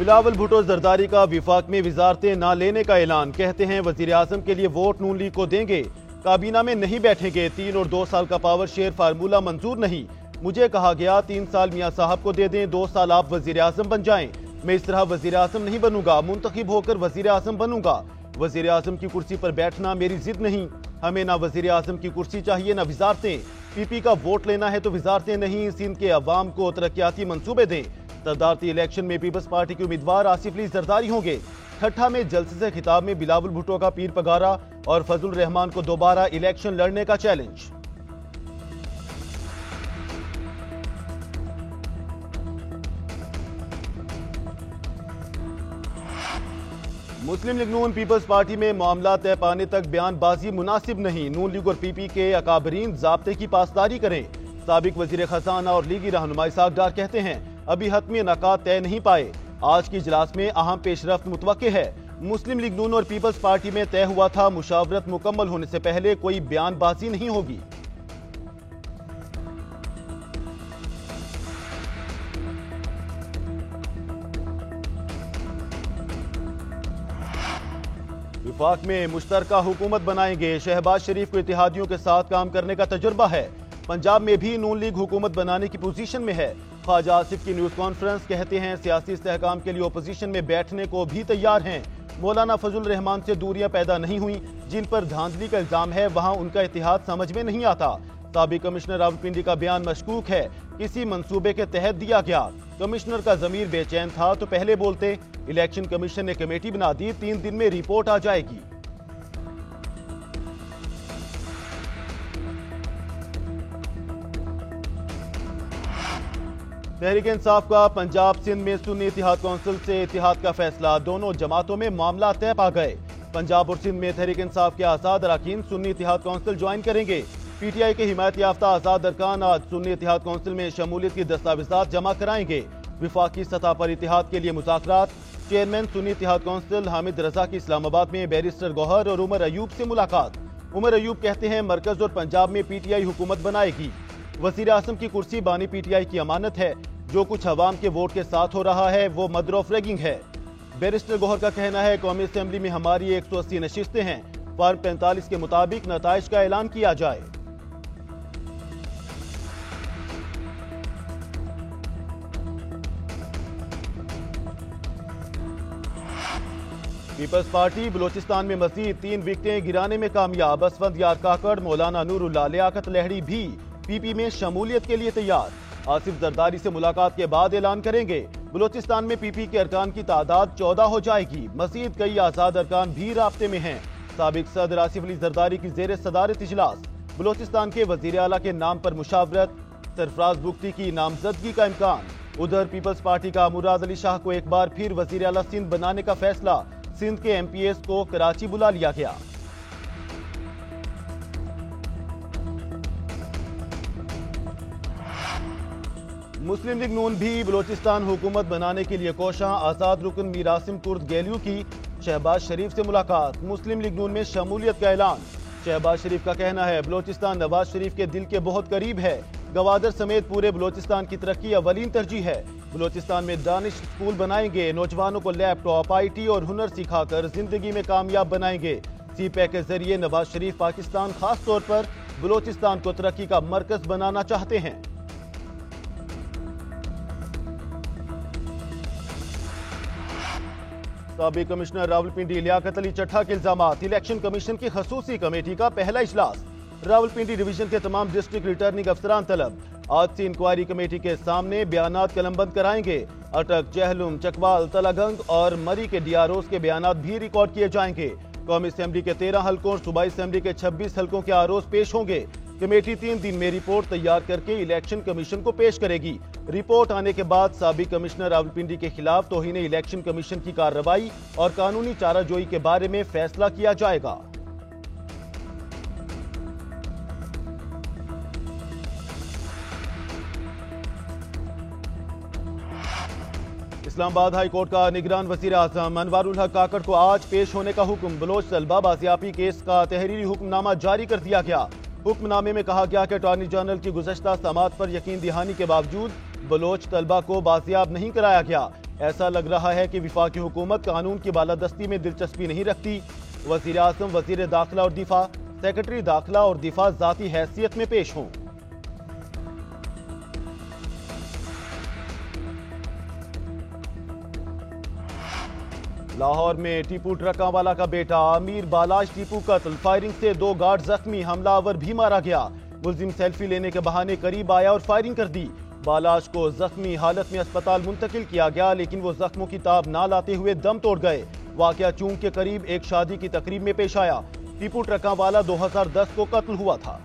बिलावल भुट्टो जरदारी का विफाक में वजारतें न लेने का ऐलान। कहते हैं वजीर आजम के लिए वोट नून लीग को देंगे, काबीना में नहीं बैठेंगे। 3 और 2 साल का पावर शेयर फार्मूला मंजूर नहीं। मुझे कहा गया 3 साल मियां साहब को दे दें, 2 साल आप वजीर आजम बन जाएं। मैं इस तरह वजीर आजम नहीं बनूंगा, मुंतखब होकर वजीर आजम बनूंगा। वजीर आजम की कुर्सी पर बैठना मेरी जिद नहीं। हमें ना वजीर आजम की कुर्सी चाहिए ना वजारतें। पीपी का वोट लेना है तो वजारतें नहीं। सिंध के अवाम को तरक्याती मंसूबे दें। सदारती इलेक्शन में पीपल्स पार्टी के उम्मीदवार आसिफ अली जरदारी होंगे। ठट्ठा में जलसे से खिताब में बिलावल भुट्टो का पीर पगारा और फजल रहमान को दोबारा इलेक्शन लड़ने का चैलेंज। मुस्लिम लीग नून पीपल्स पार्टी में मामला तय पाने तक बयानबाजी मुनासिब नहीं। नून लीग और पीपी के अकाबरीन ज़ाब्ते की पासदारी करें। साबिक वजीर खजाना और लीगी रहनुमा इसहाक डार कहते हैं अभी हतमी इनाकात तय नहीं पाए। आज की इजलास में अहम पेशरफ्त मुतवक्के है। मुस्लिम लीग नून और पीपल्स पार्टी में तय हुआ था मुशावरत मुकम्मल होने से पहले कोई बयानबाजी नहीं होगी। विफाक में मुश्तरका हुकूमत बनाएंगे। शहबाज शरीफ को इत्तेहादियों के साथ काम करने का तजुर्बा है। पंजाब में भी नून लीग हुकूमत बनाने की पोजीशन में है। ख्वाजा आसिफ की न्यूज कॉन्फ्रेंस कहते हैं सियासी इस्तेहकाम के लिए ओपोजिशन में बैठने को भी तैयार हैं। मौलाना फजल रहमान से दूरियां पैदा नहीं हुई। जिन पर धांधली का इल्जाम है वहां उनका इत्तेहाद समझ में नहीं आता। साबिक कमिश्नर रावलपिंडी का बयान मशकूक है, किसी मंसूबे के तहत दिया गया। कमिश्नर का जमीर बेचैन था तो पहले बोलते। इलेक्शन कमीशन ने कमेटी बना दी, 3 दिन में रिपोर्ट आ जाएगी। तहरीक इंसाफ का पंजाब सिंध में सुन्नी इत्तेहाद कौंसिल से इत्तेहाद का फैसला। दोनों जमातों में मामला तय पा गए। पंजाब और सिंध में तहरीक इंसाफ के आजाद अरकान सुन्नी इत्तेहाद कौंसिल ज्वाइन करेंगे। पीटीआई के हिमायत याफ्ता आजाद अरकान आज सुन्नी इत्तेहाद कौंसिल में शमूलियत की दस्तावेजात जमा कराएंगे। विफाकी सतह पर इत्तेहाद के लिए मुज़ाकरात। चेयरमैन सुन्नी इत्तेहाद कौंसिल हामिद रजा की इस्लामाबाद में बैरिस्टर गौहर और उमर अयूब से मुलाकात। उमर अयूब कहते हैं मरकज और पंजाब में पीटीआई हुकूमत बनाएगी। वजीर आजम की कुर्सी बानी पीटीआई की अमानत है। जो कुछ अवाम के वोट के साथ हो रहा है वो मदर ऑफ रैगिंग है। बैरिस्टर गौहर का कहना है कौमी असेंबली में हमारी 180 नशिस्तें हैं। फॉर्म 45 के मुताबिक नताइज का ऐलान किया जाए। पीपल्स पार्टी बलोचिस्तान में मजीद 3 विकेटें गिराने में कामयाब। असफंद यार काकड़, मौलाना नूरुल्लाह, लियाकत लहड़ी भी पीपी में शमूलियत के लिए तैयार। आसिफ जरदारी से मुलाकात के बाद ऐलान करेंगे। बलोचिस्तान में पीपी के अरकान की तादाद 14 हो जाएगी। मजीद कई आजाद अरकान भी राब्ते में हैं। साबिक सदर आसिफ अली जरदारी की जेर सदारत इजलास। बलोचिस्तान के वजीर आला के नाम पर मुशावरत। सरफराज बुख्ती की नामजदगी का इम्कान। उधर पीपल्स पार्टी का मुराद अली शाह को एक बार फिर वजीर आला सिंध बनाने का फैसला। सिंध के एमपीएस को कराची बुला लिया गया। मुस्लिम लीग नून भी बलोचिस्तान हुकूमत बनाने के लिए कोशां। आजाद रुकन मीर आसिम कुर्द गैलियू की शहबाज शरीफ से मुलाकात। मुस्लिम लीग नून में शमूलियत का ऐलान। शहबाज शरीफ का कहना है बलोचिस्तान नवाज शरीफ के दिल के बहुत करीब है। गवादर समेत पूरे बलोचिस्तान की तरक्की अवलीन तरजीह है। बलोचिस्तान में दानिश स्कूल बनाएंगे। नौजवानों को लैपटॉप, IT और हुनर सिखाकर जिंदगी में कामयाब बनाएंगे। CPEC के जरिए नवाज शरीफ पाकिस्तान खास तौर पर बलोचिस्तान को तरक्की का मरकज बनाना चाहते हैं। साबिक कमिश्नर रावलपिंडी लियाकत अली चट्ठा के इल्जामात। इलेक्शन कमीशन की खसूसी कमेटी का पहला इजलास। रावलपिंडी डिवीजन के तमाम डिस्ट्रिक्ट रिटर्निंग अफसरान तलब। आज से इंक्वायरी कमेटी के सामने बयानात कलमबंद कराएंगे। अटक, जहलुम, चकवाल, तलागंग और मरी के DROs के बयानात भी रिकॉर्ड किए जाएंगे। कौमी असेंबली के 13 हल्कों और सूबाई असेंबली के 26 हल्कों के ROs पेश होंगे। कमेटी 3 दिन में रिपोर्ट तैयार करके इलेक्शन कमीशन को पेश करेगी। रिपोर्ट आने के बाद साबिक कमिश्नर रावलपिंडी के खिलाफ तौहीन इलेक्शन कमीशन की कार्रवाई और कानूनी चाराजोई के बारे में फैसला किया जाएगा। इस्लामाबाद हाई कोर्ट का निगरान वजीर आजम अनवारुल हक काकड़ को आज पेश होने का हुक्म। बलोच तलबा बाजियाबी केस का तहरीरी हुक्मनामा जारी कर दिया गया। हुक्मनामे में कहा गया कि अटॉर्नी जनरल की गुज़श्ता समाअत पर यकीन दहानी के बावजूद बलोच तलबा को बाजियाब नहीं कराया गया। ऐसा लग रहा है कि वफाकी हुकूमत कानून की बालादस्ती में दिलचस्पी नहीं रखती। वजीर आजम, वजीर दाखिला और दिफा, सेक्रेटरी दाखिला और दिफा जाती हैसियत में पेश हों। लाहौर में टीपू ट्रकावाला का बेटा अमीर बालाश टीपू कत्ल, फायरिंग से 2 गार्ड जख्मी, हमलावर भी मारा गया। मुलजिम सेल्फी लेने के बहाने करीब आया और फायरिंग कर दी। बालाश को जख्मी हालत में अस्पताल मुंतकिल किया गया, लेकिन वो जख्मों की ताब ना लाते हुए दम तोड़ गए। वाकया चूंग के करीब एक शादी की तकरीब में पेश आया। टीपू ट्रकावाला 2010 को कत्ल हुआ था।